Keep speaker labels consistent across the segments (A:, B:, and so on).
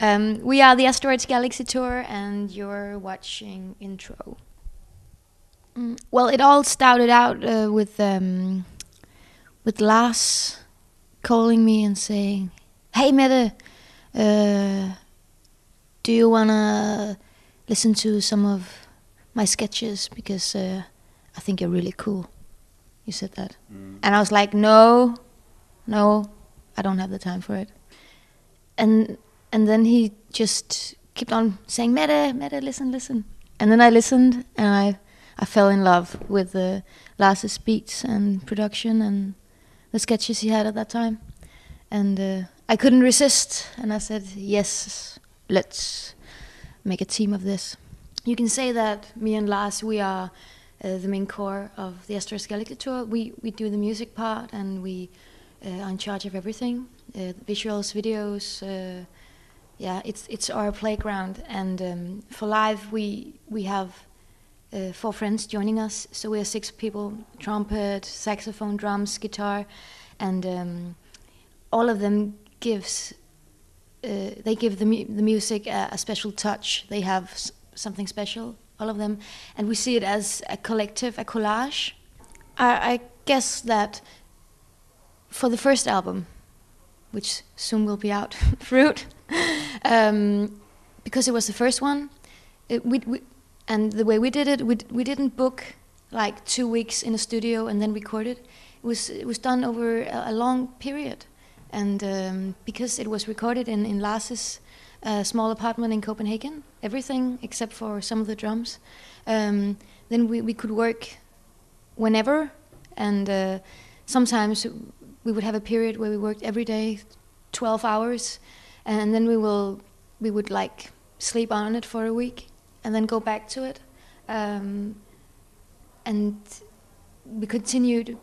A: We are the Asteroids Galaxy Tour, and you're watching Intro. Well, it all started out with Lars calling me and saying, "Hey, Mette, do you wanna listen to some of my sketches? Because I think you're really cool." You said that, and I was like, "No, I don't have the time for it." And then he just kept on saying, Mette, listen. And then I listened, and I fell in love with Lars's beats and production and the sketches he had at that time. And I couldn't resist, and I said, yes, let's make a team of this. You can say that me and Lars, we are the main core of the Asteroids Galaxy Tour. We do the music part, and we are in charge of everything, visuals, videos. Yeah, it's our playground, and for live we have 4 friends joining us, so we are 6 people: trumpet, saxophone, drums, guitar, and all of them gives they give the music a special touch. They have something special, all of them, and we see it as a collective, a collage. I guess that for the first album, which soon will be out, Fruit, because it was the first one, and the way we did it, we didn't book like 2 weeks in a studio and then record it. It was done over a long period, and because it was recorded in Lars's small apartment in Copenhagen, everything except for some of the drums, then we could work whenever, and sometimes we would have a period where we worked every day 12 hours, and then we would like sleep on it for a week and then go back to it, and we continued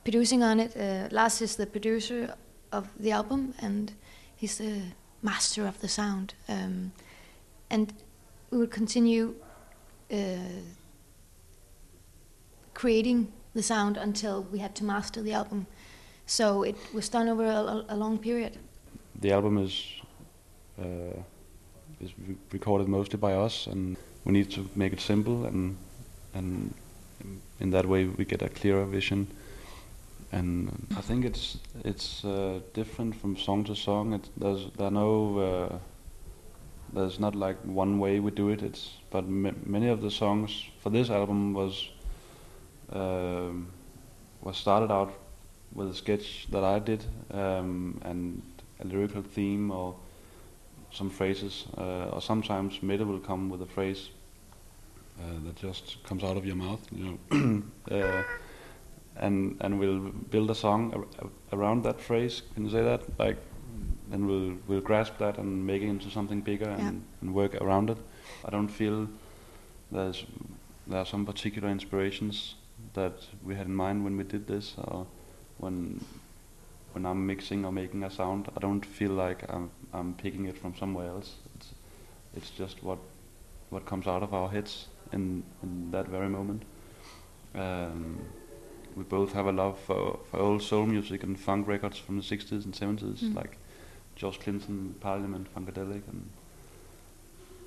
A: producing on it. Lars is the producer of the album, and he's the master of the sound, and we would continue creating the sound until we had to master the album. So it was done over a long period.
B: The album is recorded mostly by us, and we need to make it simple, and in that way we get a clearer vision. And I think it's different from song to song. There's not like one way we do it. But many of the songs for this album was started out with a sketch that I did, and a lyrical theme or some phrases, or sometimes Mette will come with a phrase that just comes out of your mouth, and we'll build a song around that phrase. Can you say that? Like, then we'll grasp that and make it into something bigger, and work around it. I don't feel there are some particular inspirations that we had in mind when we did this, or when I'm mixing or making a sound. I don't feel like I'm picking it from somewhere else. It's just what comes out of our heads in that very moment. We both have a love for old soul music and funk records from the 60s and 70s, like George Clinton, Parliament, Funkadelic, and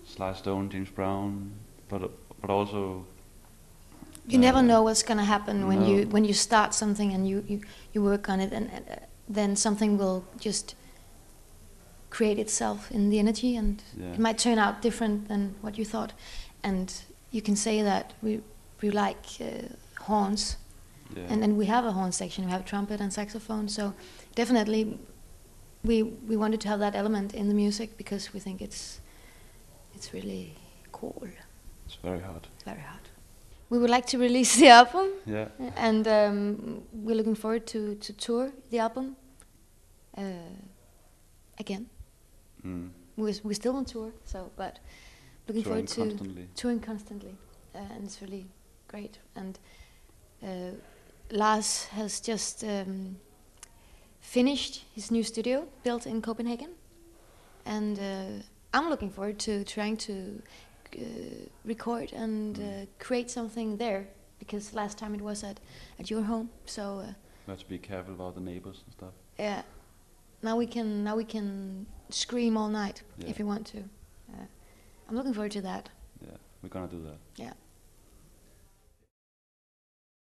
B: Sly Stone, James Brown, but also
A: you never know what's gonna happen when you start something and you work on it, and then something will just create itself in the energy, and it might turn out different than what you thought. And you can say that we like horns, and we have a horn section. We have trumpet and saxophone, so definitely we wanted to have that element in the music because we think it's really cool.
B: It's very hard.
A: Very hard. We would like to release the album,
B: and
A: we're looking forward to tour the album again. We're still on tour, but looking forward to touring constantly, and it's really great. And Lars has just finished his new studio built in Copenhagen, and I'm looking forward to trying to record and create something there, because last time it was at your home, so
B: we have to be careful about the neighbors and stuff.
A: Yeah, Now we can scream all night
B: Yeah.
A: if you want to. I'm looking forward to that.
B: Yeah, we're gonna do that.
A: Yeah.